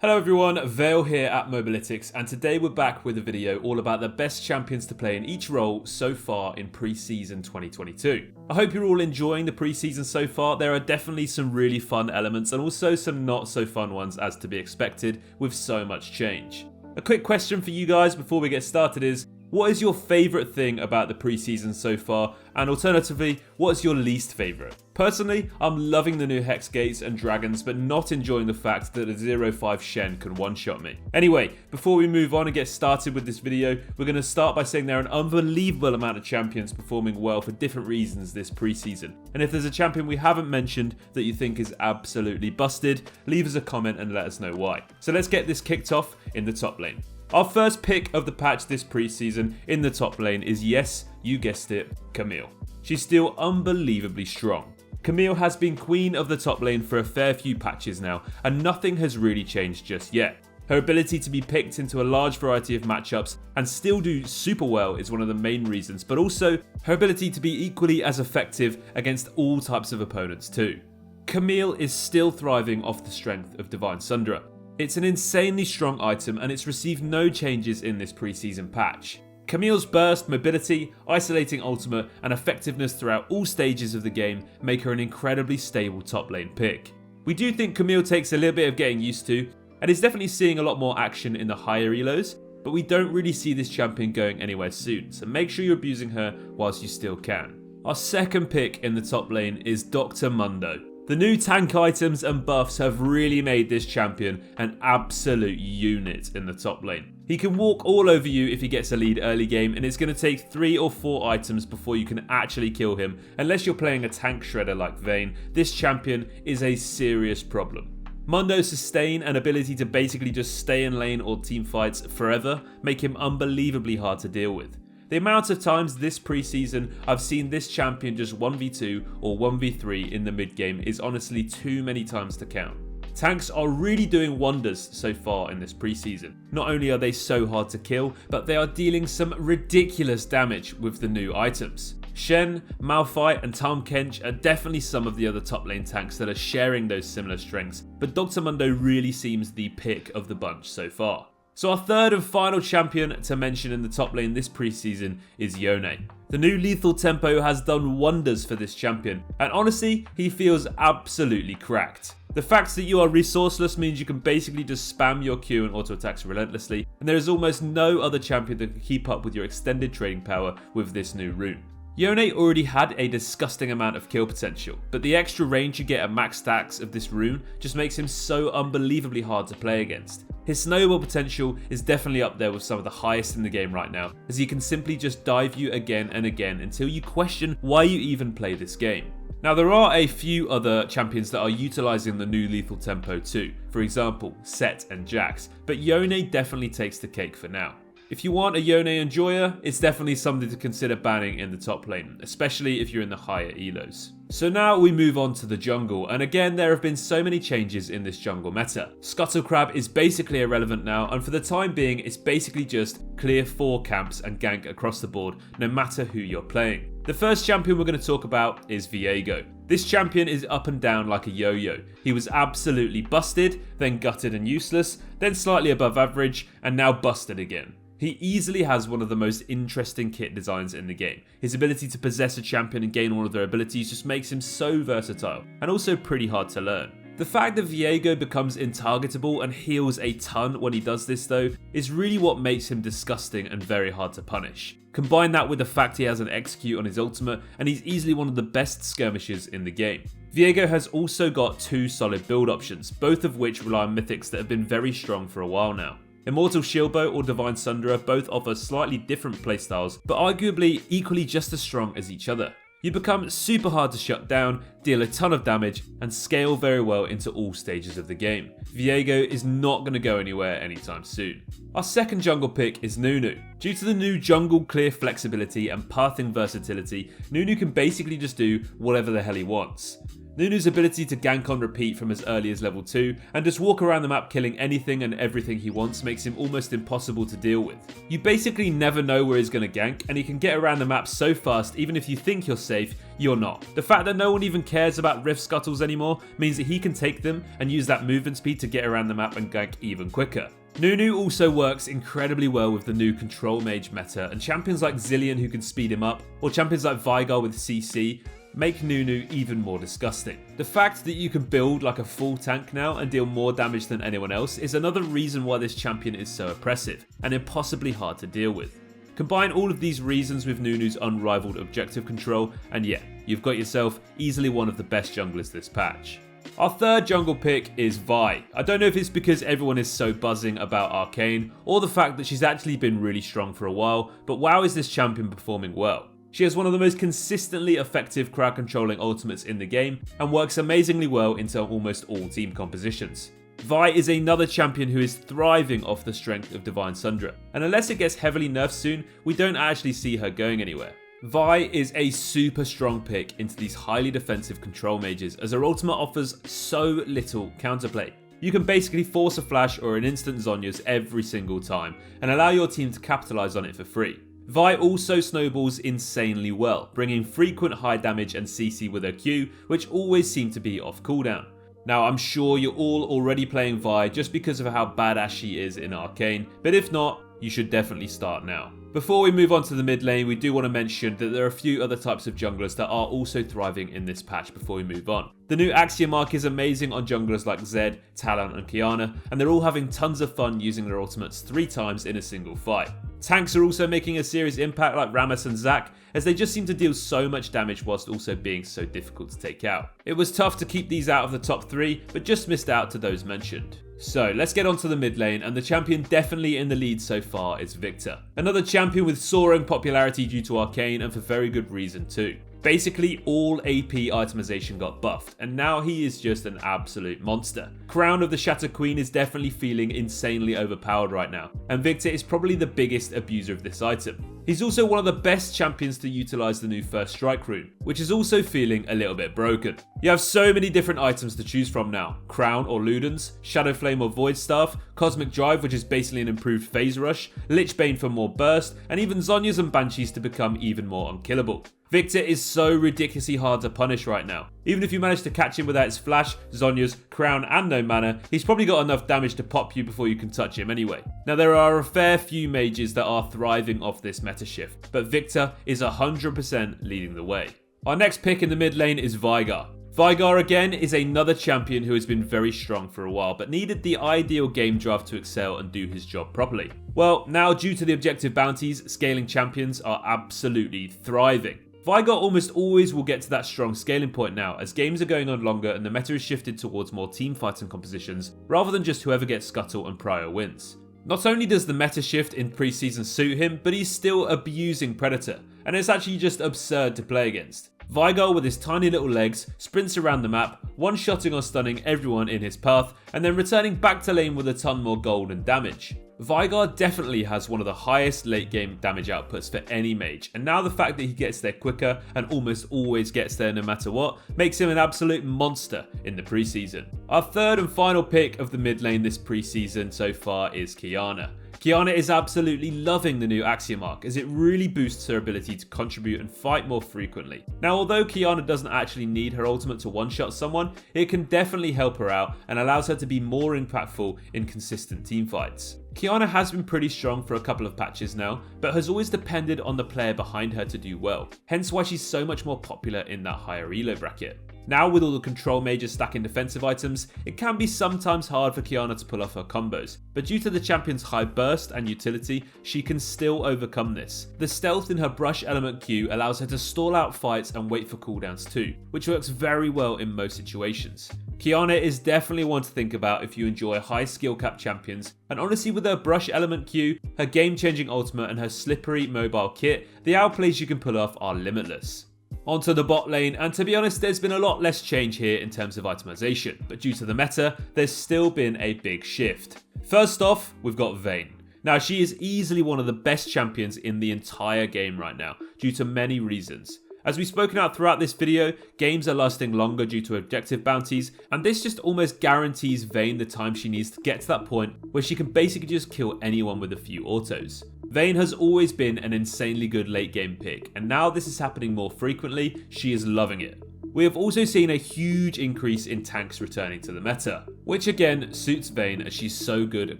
Hello everyone, Vale here at Mobalytics, and today we're back with a video all about the best champions to play in each role so far in Preseason 2022. I hope you're all enjoying the preseason so far. There are definitely some really fun elements and also some not so fun ones as to be expected with so much change. A quick question for you guys before we get started is, what is your favourite thing about the preseason so far? And alternatively, what is your least favourite? Personally, I'm loving the new Hex Gates and Dragons, but not enjoying the fact that a 0-5 Shen can one-shot me. Anyway, before we move on and get started with this video, we're going to start by saying there are an unbelievable amount of champions performing well for different reasons this preseason. And if there's a champion we haven't mentioned that you think is absolutely busted, leave us a comment and let us know why. So let's get this kicked off in the top lane. Our first pick of the patch this preseason in the top lane is, yes, you guessed it, Camille. She's still unbelievably strong. Camille has been queen of the top lane for a fair few patches now, and nothing has really changed just yet. Her ability to be picked into a large variety of matchups and still do super well is one of the main reasons, but also her ability to be equally as effective against all types of opponents too. Camille is still thriving off the strength of Divine Sundra. It's an insanely strong item and it's received no changes in this preseason patch. Camille's burst, mobility, isolating ultimate and effectiveness throughout all stages of the game make her an incredibly stable top lane pick. We do think Camille takes a little bit of getting used to and is definitely seeing a lot more action in the higher elos, but we don't really see this champion going anywhere soon, so make sure you're abusing her whilst you still can. Our second pick in the top lane is Dr. Mundo. The new tank items and buffs have really made this champion an absolute unit in the top lane. He can walk all over you if he gets a lead early game, and it's going to take 3 or 4 items before you can actually kill him. Unless you're playing a tank shredder like Vale, this champion is a serious problem. Mundo's sustain and ability to basically just stay in lane or team fights forever make him unbelievably hard to deal with. The amount of times this preseason I've seen this champion just 1v2 or 1v3 in the mid game is honestly too many times to count. Tanks are really doing wonders so far in this preseason. Not only are they so hard to kill, but they are dealing some ridiculous damage with the new items. Shen, Malphite and Tahm Kench are definitely some of the other top lane tanks that are sharing those similar strengths, but Dr. Mundo really seems the pick of the bunch so far. So our third and final champion to mention in the top lane this preseason is Yone. The new lethal tempo has done wonders for this champion, and honestly, he feels absolutely cracked. The fact that you are resourceless means you can basically just spam your Q and auto attacks relentlessly, and there is almost no other champion that can keep up with your extended trading power with this new rune. Yone already had a disgusting amount of kill potential, but the extra range you get at max stacks of this rune just makes him so unbelievably hard to play against. His snowball potential is definitely up there with some of the highest in the game right now, as he can simply just dive you again and again until you question why you even play this game. Now there are a few other champions that are utilising the new lethal tempo too, for example Set and Jax, but Yone definitely takes the cake for now. If you want a Yone enjoyer, it's definitely something to consider banning in the top lane, especially if you're in the higher elos. So now we move on to the jungle, and again there have been so many changes in this jungle meta. Scuttle Crab is basically irrelevant now, and for the time being it's basically just clear 4 camps and gank across the board no matter who you're playing. The first champion we're going to talk about is Viego. This champion is up and down like a yo-yo. He was absolutely busted, then gutted and useless, then slightly above average, and now busted again. He easily has one of the most interesting kit designs in the game. His ability to possess a champion and gain all of their abilities just makes him so versatile, and also pretty hard to learn. The fact that Viego becomes intargetable and heals a ton when he does this though, is really what makes him disgusting and very hard to punish. Combine that with the fact he has an execute on his ultimate, and he's easily one of the best skirmishers in the game. Viego has also got 2 solid build options, both of which rely on mythics that have been very strong for a while now. Immortal Shieldbow or Divine Sundra both offer slightly different playstyles, but arguably equally just as strong as each other. You become super hard to shut down, deal a ton of damage, and scale very well into all stages of the game. Viego is not going to go anywhere anytime soon. Our second jungle pick is Nunu. Due to the new jungle clear flexibility and pathing versatility, Nunu can basically just do whatever the hell he wants. Nunu's ability to gank on repeat from as early as level 2 and just walk around the map killing anything and everything he wants makes him almost impossible to deal with. You basically never know where he's going to gank, and he can get around the map so fast even if you think you're safe, you're not. The fact that no one even cares about rift scuttles anymore means that he can take them and use that movement speed to get around the map and gank even quicker. Nunu also works incredibly well with the new control mage meta, and champions like Zillion who can speed him up, or champions like Veigar with CC, make Nunu even more disgusting. The fact that you can build like a full tank now and deal more damage than anyone else is another reason why this champion is so oppressive and impossibly hard to deal with. Combine all of these reasons with Nunu's unrivaled objective control, and yeah, you've got yourself easily one of the best junglers this patch. Our third jungle pick is Vi. I don't know if it's because everyone is so buzzing about Arcane, or the fact that she's actually been really strong for a while, but wow is this champion performing well. She has one of the most consistently effective crowd controlling ultimates in the game, and works amazingly well into almost all team compositions. Vi is another champion who is thriving off the strength of Divine Sundra, and unless it gets heavily nerfed soon, we don't actually see her going anywhere. Vi is a super strong pick into these highly defensive control mages, as her ultimate offers so little counterplay. You can basically force a flash or an instant Zhonya's every single time, and allow your team to capitalise on it for free. Vi also snowballs insanely well, bringing frequent high damage and CC with her Q, which always seem to be off cooldown. Now, I'm sure you're all already playing Vi just because of how badass she is in Arcane, but if not, you should definitely start now. Before we move on to the mid lane, we do want to mention that there are a few other types of junglers that are also thriving in this patch before we move on. The new Axiom arc is amazing on junglers like Zed, Talon and Qiyana, and they're all having tons of fun using their ultimates 3 times in a single fight. Tanks are also making a serious impact like Rammus and Zac, as they just seem to deal so much damage whilst also being so difficult to take out. It was tough to keep these out of the top 3, but just missed out to those mentioned. So let's get on to the mid lane, and the champion definitely in the lead so far is Victor. Another champion with soaring popularity due to Arcane, and for very good reason too. Basically, all AP itemization got buffed, and now he is just an absolute monster. Crown of the Shatter Queen is definitely feeling insanely overpowered right now, and Victor is probably the biggest abuser of this item. He's also one of the best champions to utilize the new First Strike rune, which is also feeling a little bit broken. You have so many different items to choose from now: Crown or Ludens, Shadow Flame or Void Staff, Cosmic Drive, which is basically an improved phase rush, Lich Bane for more burst, and even Zhonya's and Banshees to become even more unkillable. Victor is so ridiculously hard to punish right now. Even if you manage to catch him without his flash, Zhonya's, Crown and no mana, he's probably got enough damage to pop you before you can touch him anyway. Now, there are a fair few mages that are thriving off this meta shift, but Victor is 100% leading the way. Our next pick in the mid lane is Veigar. Veigar again is another champion who has been very strong for a while, but needed the ideal game draft to excel and do his job properly. Well, now due to the objective bounties, scaling champions are absolutely thriving. Veigar almost always will get to that strong scaling point now, as games are going on longer and the meta is shifted towards more team fighting compositions, rather than just whoever gets Scuttle and Prio wins. Not only does the meta shift in Preseason suit him, but he's still abusing Predator, and it's actually just absurd to play against. Veigar with his tiny little legs sprints around the map, one-shotting or stunning everyone in his path, and then returning back to lane with a ton more gold and damage. Veigar definitely has one of the highest late game damage outputs for any mage, and now the fact that he gets there quicker and almost always gets there no matter what makes him an absolute monster in the preseason. Our third and final pick of the mid lane this preseason so far is Qiyana. Qiyana is absolutely loving the new Axiom arc, as it really boosts her ability to contribute and fight more frequently. Now, although Qiyana doesn't actually need her ultimate to one-shot someone, it can definitely help her out and allows her to be more impactful in consistent teamfights. Qiyana has been pretty strong for a couple of patches now, but has always depended on the player behind her to do well, hence why she's so much more popular in that higher elo bracket. Now, with all the control mages stacking defensive items, it can be sometimes hard for Qiyana to pull off her combos, but due to the champion's high burst and utility, she can still overcome this. The stealth in her brush element Q allows her to stall out fights and wait for cooldowns too, which works very well in most situations. Qiyana is definitely one to think about if you enjoy high skill cap champions, and honestly with her brush element Q, her game changing ultimate and her slippery mobile kit, the outplays you can pull off are limitless. Onto the bot lane, and to be honest, there's been a lot less change here in terms of itemization, but due to the meta, there's still been a big shift. First off, we've got Vane. Now, she is easily one of the best champions in the entire game right now, due to many reasons. As we've spoken out throughout this video, games are lasting longer due to objective bounties, and this just almost guarantees Vane the time she needs to get to that point where she can basically just kill anyone with a few autos. Vane has always been an insanely good late game pick, and now this is happening more frequently, she is loving it. We have also seen a huge increase in tanks returning to the meta, which again suits Vane as she's so good at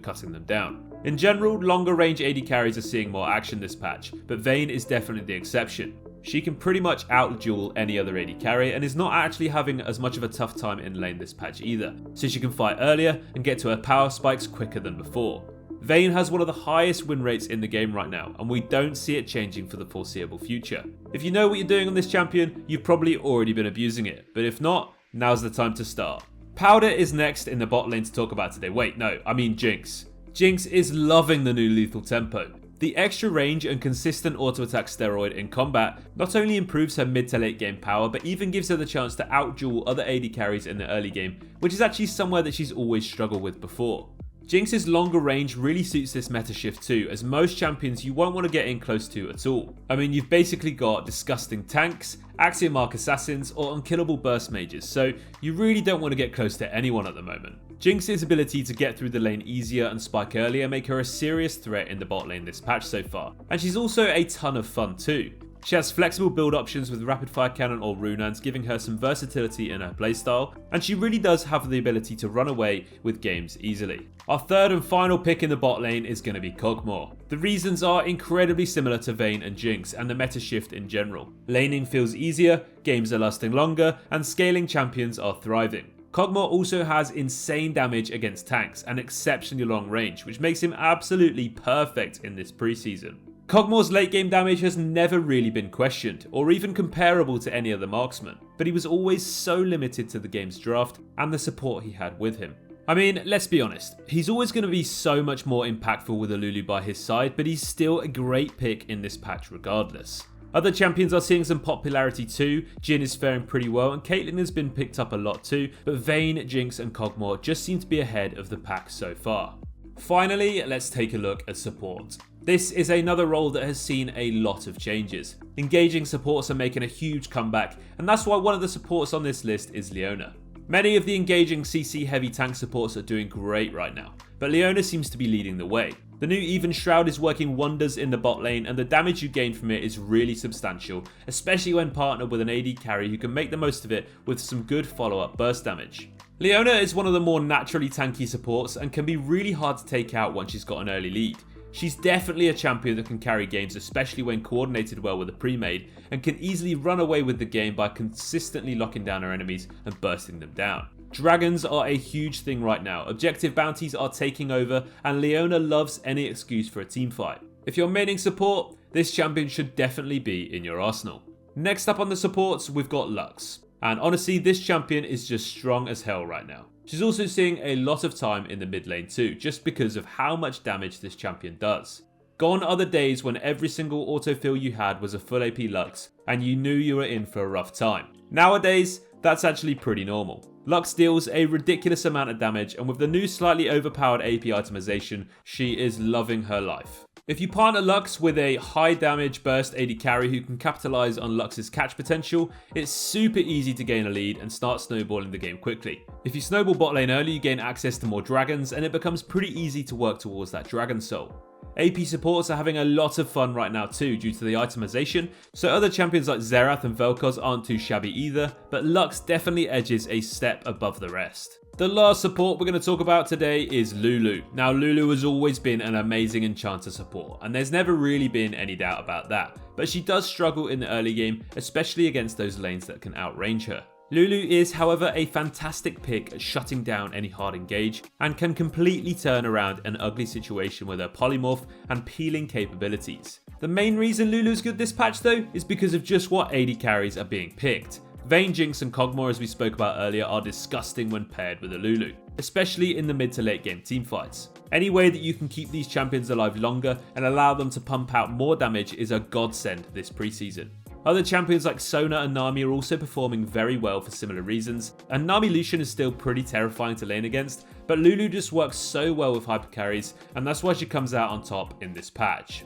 cutting them down. In general, longer range AD carries are seeing more action this patch, but Vane is definitely the exception. She can pretty much out-duel any other AD carry and is not actually having as much of a tough time in lane this patch either, so she can fight earlier and get to her power spikes quicker than before. Vane has one of the highest win rates in the game right now, and we don't see it changing for the foreseeable future. If you know what you're doing on this champion, you've probably already been abusing it, but if not, now's the time to start. Powder is next in the bot lane to talk about today. Wait, no, I mean Jinx. Jinx is loving the new lethal tempo. The extra range and consistent auto attack steroid in combat not only improves her mid to late game power, but even gives her the chance to out-duel other AD carries in the early game, which is actually somewhere that she's always struggled with before. Jinx's longer range really suits this meta shift too, as most champions you won't want to get in close to at all. I mean, you've basically got disgusting tanks, axiom arc assassins, or unkillable burst mages, so you really don't want to get close to anyone at the moment. Jinx's ability to get through the lane easier and spike earlier make her a serious threat in the bot lane this patch so far, and she's also a ton of fun too. She has flexible build options with rapid fire cannon or runans, giving her some versatility in her playstyle, and she really does have the ability to run away with games easily. Our third and final pick in the bot lane is going to be Kog'Maw. The reasons are incredibly similar to Vayne and Jinx and the meta shift in general. Laning feels easier, games are lasting longer, and scaling champions are thriving. Kog'Maw also has insane damage against tanks and exceptionally long range, which makes him absolutely perfect in this preseason. Kog'Maw's late game damage has never really been questioned, or even comparable to any other marksman, but he was always so limited to the game's draft and the support he had with him. I mean, let's be honest, he's always going to be so much more impactful with a Lulu by his side, but he's still a great pick in this patch regardless. Other champions are seeing some popularity too. Jhin is faring pretty well, and Caitlyn has been picked up a lot too, but Vayne, Jinx and Kog'Maw just seem to be ahead of the pack so far. Finally, let's take a look at support. This is another role that has seen a lot of changes. Engaging supports are making a huge comeback, and that's why one of the supports on this list is Leona. Many of the engaging CC heavy tank supports are doing great right now, but Leona seems to be leading the way. The new Even Shroud is working wonders in the bot lane, and the damage you gain from it is really substantial, especially when partnered with an AD carry who can make the most of it with some good follow-up burst damage. Leona is one of the more naturally tanky supports and can be really hard to take out once she's got an early lead. She's definitely a champion that can carry games, especially when coordinated well with a pre-made, and can easily run away with the game by consistently locking down her enemies and bursting them down. Dragons are a huge thing right now, objective bounties are taking over, and Leona loves any excuse for a teamfight. If you're maining support, this champion should definitely be in your arsenal. Next up on the supports, we've got Lux. And honestly, this champion is just strong as hell right now. She's also seeing a lot of time in the mid lane too, just because of how much damage this champion does. Gone are the days when every single autofill you had was a full AP Lux, and you knew you were in for a rough time. Nowadays, that's actually pretty normal. Lux deals a ridiculous amount of damage, and with the new slightly overpowered AP itemization, she is loving her life. If you partner Lux with a high damage burst AD carry who can capitalize on Lux's catch potential, it's super easy to gain a lead and start snowballing the game quickly. If you snowball bot lane early, you gain access to more dragons, and it becomes pretty easy to work towards that dragon soul. AP supports are having a lot of fun right now too due to the itemization, so other champions like Xerath and Vel'Koz aren't too shabby either, but Lux definitely edges a step above the rest. The last support we're going to talk about today is Lulu. Now, Lulu has always been an amazing enchanter support, and there's never really been any doubt about that, but she does struggle in the early game, especially against those lanes that can outrange her. Lulu is, however, a fantastic pick at shutting down any hard engage, and can completely turn around an ugly situation with her polymorph and peeling capabilities. The main reason Lulu is good this patch though is because of just what AD carries are being picked. Vayne, Jinx and Kog'Maw, as we spoke about earlier, are disgusting when paired with a Lulu, especially in the mid to late game teamfights. Any way that you can keep these champions alive longer and allow them to pump out more damage is a godsend this preseason. Other champions like Sona and Nami are also performing very well for similar reasons, and Nami Lucian is still pretty terrifying to lane against, but Lulu just works so well with hyper carries, and that's why she comes out on top in this patch.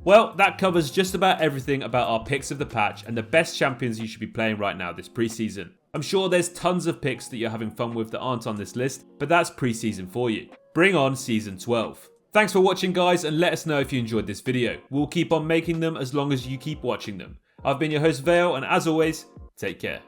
Well, that covers just about everything about our picks of the patch and the best champions you should be playing right now this preseason. I'm sure there's tons of picks that you're having fun with that aren't on this list, but that's preseason for you. Bring on Season 12. Thanks for watching, guys, and let us know if you enjoyed this video. We'll keep on making them as long as you keep watching them. I've been your host Vale, and as always, take care.